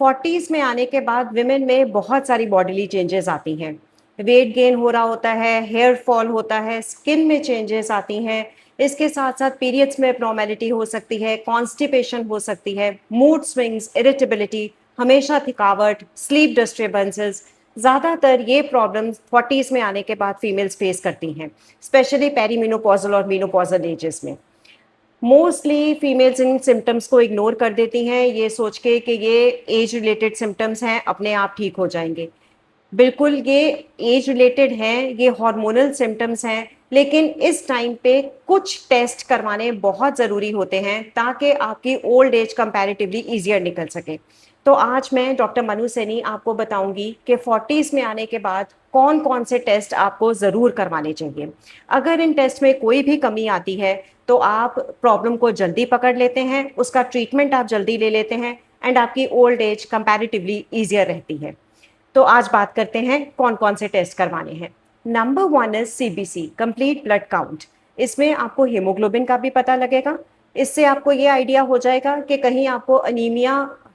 40s में आने के बाद विमेन में बहुत सारी बॉडीली चेंजेस आती हैं। वेट गेन हो रहा होता है, हेयर फॉल होता है, स्किन में चेंजेस आती हैं। इसके साथ साथ पीरियड्स में एब्नॉर्मेलिटी हो सकती है, कॉन्स्टिपेशन हो सकती है, मूड स्विंग्स, इरिटेबिलिटी, हमेशा थकावट, स्लीप डिस्टर्बेंसेस। ज़्यादातर ये प्रॉब्लम्स 40s में आने के बाद फीमेल्स फेस करती हैं, स्पेशली पेरीमेनोपॉजल और मेनोपॉजल एजेस में। मोस्टली फीमेल्स इन सिम्टम्स को इग्नोर कर देती हैं, ये सोच के कि ये एज रिलेटेड सिम्टम्स हैं, अपने आप ठीक हो जाएंगे। बिल्कुल ये एज रिलेटेड हैं, ये हार्मोनल सिम्टम्स हैं, लेकिन इस टाइम पे कुछ टेस्ट करवाने बहुत ज़रूरी होते हैं ताकि आपकी ओल्ड एज कंपैरेटिवली ईजियर निकल सके। तो आज मैं डॉक्टर मनु सैनी आपको बताऊंगी कि 40s में आने के बाद कौन कौन से टेस्ट आपको ज़रूर करवाने चाहिए। अगर इन टेस्ट में कोई भी कमी आती है तो आप प्रॉब्लम को जल्दी पकड़ लेते हैं, उसका ट्रीटमेंट आप जल्दी ले लेते हैं एंड आपकी ओल्ड एज कंपैरेटिवली ईजियर रहती है। तो आज बात करते हैं कौन कौन से टेस्ट करवाने हैं। Number 1 is CBC, complete blood count. इसमें आपको हीमोग्लोबिन का भी पता लगेगा। इससे आपको ये आइडिया हो जाएगा कि कहीं आपको अनीमिया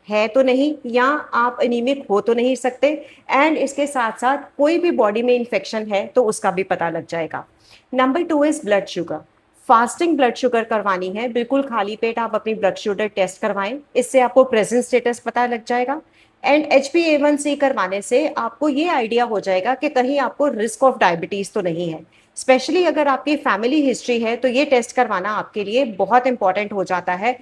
है तो नहीं, या आप अनीमिक हो तो नहीं सकते। एंड इसके साथ साथ कोई भी बॉडी में इन्फेक्शन है तो उसका भी पता लग जाएगा। Number 2 is blood sugar. Fasting blood sugar करवानी है, बिल्कुल खाली पेट आप अपनी ब्लड शुगर टेस्ट करवाएं, इससे आपको प्रेजेंट स्टेटस पता लग जाएगा। एंड HbA1c करवाने से आपको ये आइडिया हो जाएगा कि कहीं आपको रिस्क ऑफ डायबिटीज़ तो नहीं है। स्पेशली अगर आपकी फैमिली हिस्ट्री है तो ये टेस्ट करवाना आपके लिए बहुत इंपॉर्टेंट हो जाता है।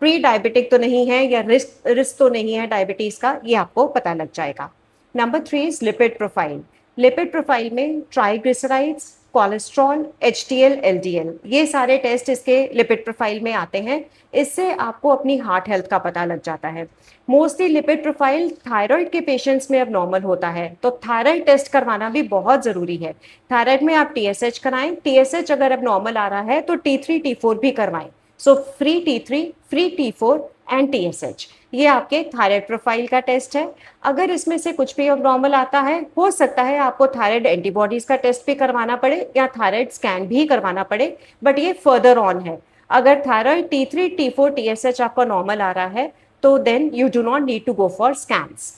प्री डायबिटिक तो नहीं है या रिस्क तो नहीं है डायबिटीज़ का, ये आपको पता लग जाएगा। Number 3 is lipid profile. Lipid profile में ट्राइग्लिसराइड्स, कोलेस्ट्रॉल, HDL, LDL, ये सारे टेस्ट इसके लिपिड प्रोफाइल में आते हैं। इससे आपको अपनी हार्ट हेल्थ का पता लग जाता है। मोस्टली लिपिड प्रोफाइल थायराइड के पेशेंट्स में अब नॉर्मल होता है, तो थायराइड टेस्ट करवाना भी बहुत ज़रूरी है। थायराइड में आप TSH कराएं, TSH अगर अब नॉर्मल आ रहा है तो T3 T4 भी करवाएं। So free T3, free T4 and TSH, ये आपके थायराइड प्रोफाइल का टेस्ट है। अगर इसमें से कुछ भी अब नॉर्मल आता है, हो सकता है आपको थायराइड एंटीबॉडीज का टेस्ट भी करवाना पड़े या थायराइड स्कैन भी करवाना पड़े, बट ये फर्दर ऑन है। अगर थायराइड T3 T4 TSH आपका नॉर्मल आ रहा है तो then you do not need to go for scans.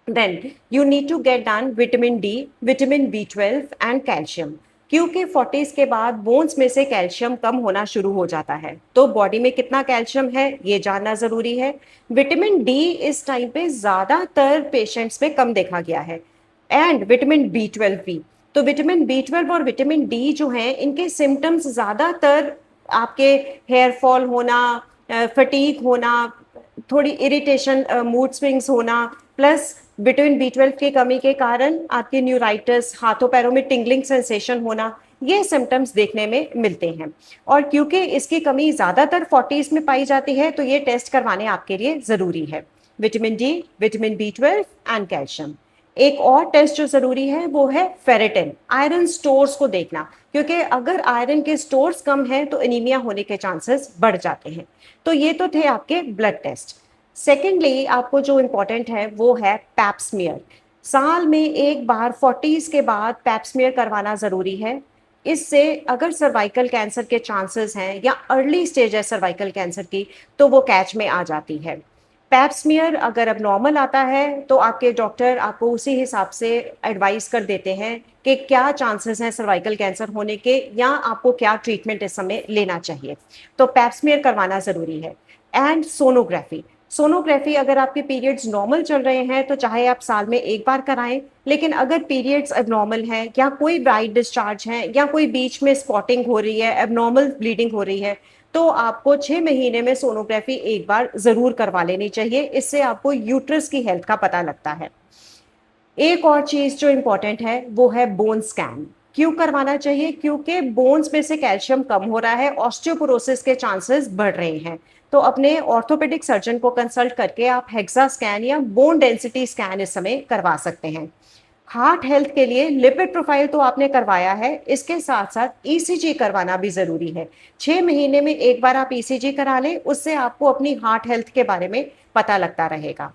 Then you need to get done vitamin D, vitamin B12 and calcium, क्योंकि 40s के बाद बोन्स में से कैल्शियम कम होना शुरू हो जाता है, तो बॉडी में कितना कैल्शियम है ये जानना ज़रूरी है। विटामिन डी इस टाइम पे ज़्यादातर पेशेंट्स में कम देखा गया है, एंड विटामिन B12 भी। तो विटामिन B12 और विटामिन डी जो हैं, इनके सिम्टम्स ज़्यादातर आपके हेयर फॉल होना, फटीग होना, थोड़ी इरिटेशन, मूड स्विंग्स होना, प्लस विटामिन B12 की कमी के कारण आपके न्यूराइटिस, हाथों पैरों में टिंगलिंग सेंसेशन होना, ये सिम्टम्स देखने में मिलते हैं। और क्योंकि इसकी कमी ज़्यादातर 40s में पाई जाती है तो ये टेस्ट करवाने आपके लिए ज़रूरी है। Vitamin D, vitamin B12 and calcium. एक और टेस्ट जो ज़रूरी है वो है फेरेटिन, आयरन स्टोर्स को देखना, क्योंकि अगर आयरन के स्टोर्स कम हैं तो एनीमिया होने के चांसेस बढ़ जाते हैं। तो ये तो थे आपके ब्लड टेस्ट। सेकेंडली आपको जो इम्पोर्टेंट है वो है पैप्समियर। साल में एक बार 40s के बाद पैप्समियर करवाना ज़रूरी है। इससे अगर सर्वाइकल कैंसर के चांसेस हैं या अर्ली स्टेज है सर्वाइकल कैंसर की तो वो कैच में आ जाती है। पैप्समियर अगर अब नॉर्मल आता है तो आपके डॉक्टर आपको उसी हिसाब से एडवाइस कर देते हैं कि क्या चांसेस हैं सर्वाइकल कैंसर होने के, या आपको क्या ट्रीटमेंट इस समय लेना चाहिए। तो पैप्समियर करवाना ज़रूरी है। And sonography. सोनोग्राफी अगर आपके पीरियड्स नॉर्मल चल रहे हैं तो चाहे आप साल में एक बार कराएं, लेकिन अगर पीरियड्स एबनॉर्मल हैं या कोई ब्राइट डिस्चार्ज है या कोई बीच में स्पॉटिंग हो रही है, एबनॉर्मल ब्लीडिंग हो रही है, तो आपको 6 महीने में सोनोग्राफी एक बार ज़रूर करवा लेनी चाहिए। इससे आपको यूट्रस की हेल्थ का पता लगता है। एक और चीज़ जो इम्पॉर्टेंट है वो है बोन स्कैन। क्यों करवाना चाहिए? क्योंकि बोन्स में से कैल्शियम कम हो रहा है, ऑस्टियोपोरोसिस के चांसेस बढ़ रहे हैं। तो अपने ऑर्थोपेडिक सर्जन को कंसल्ट करके आप हेक्सा स्कैन या बोन डेंसिटी स्कैन इस समय करवा सकते हैं। हार्ट हेल्थ के लिए लिपिड प्रोफाइल तो आपने करवाया है, इसके साथ साथ ECG करवाना भी ज़रूरी है। 6 महीने में एक बार आप ECG करा लें, उससे आपको अपनी हार्ट हेल्थ के बारे में पता लगता रहेगा।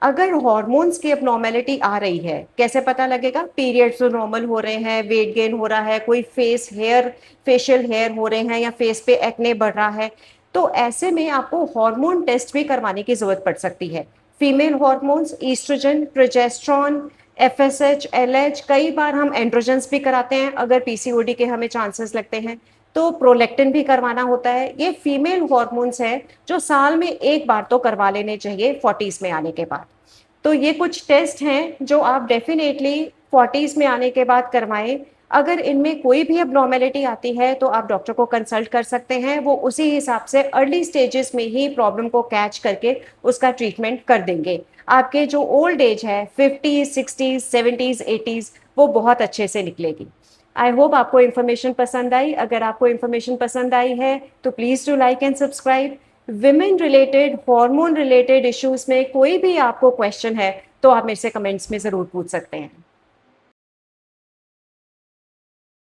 अगर हॉर्मोन्स की अबनॉर्मेलिटी आ रही है, कैसे पता लगेगा? पीरियड्स तो नॉर्मल हो रहे हैं, वेट गेन हो रहा है, कोई फेशियल हेयर हो रहे हैं या फेस पे एक्ने बढ़ रहा है, तो ऐसे में आपको हार्मोन टेस्ट भी करवाने की जरूरत पड़ सकती है। Female hormones oestrogen, progesterone, FSH, LH, कई बार हम एंड्रोजन्स भी कराते हैं अगर पीसीओडी के हमें चांसेस लगते हैं तो प्रोलेक्टिन भी करवाना होता है। ये फीमेल हॉर्मोन्स है जो साल में एक बार तो करवा लेने चाहिए 40s में आने के बाद। तो ये कुछ टेस्ट हैं जो आप डेफिनेटली 40s में आने के बाद करवाएं। अगर इनमें कोई भी एब्नॉर्मेलिटी आती है तो आप डॉक्टर को कंसल्ट कर सकते हैं, वो उसी हिसाब से अर्ली स्टेजेस में ही प्रॉब्लम को कैच करके उसका ट्रीटमेंट कर देंगे। आपके जो ओल्ड एज है 50s 60s 70s 80s वो बहुत अच्छे से निकलेगी। आई होप आपको इन्फॉर्मेशन पसंद आई। अगर आपको इन्फॉर्मेशन पसंद आई है तो please do like and subscribe. Women related, hormone related issues में कोई भी आपको क्वेश्चन है तो आप मेरे से कमेंट्स में ज़रूर पूछ सकते हैं।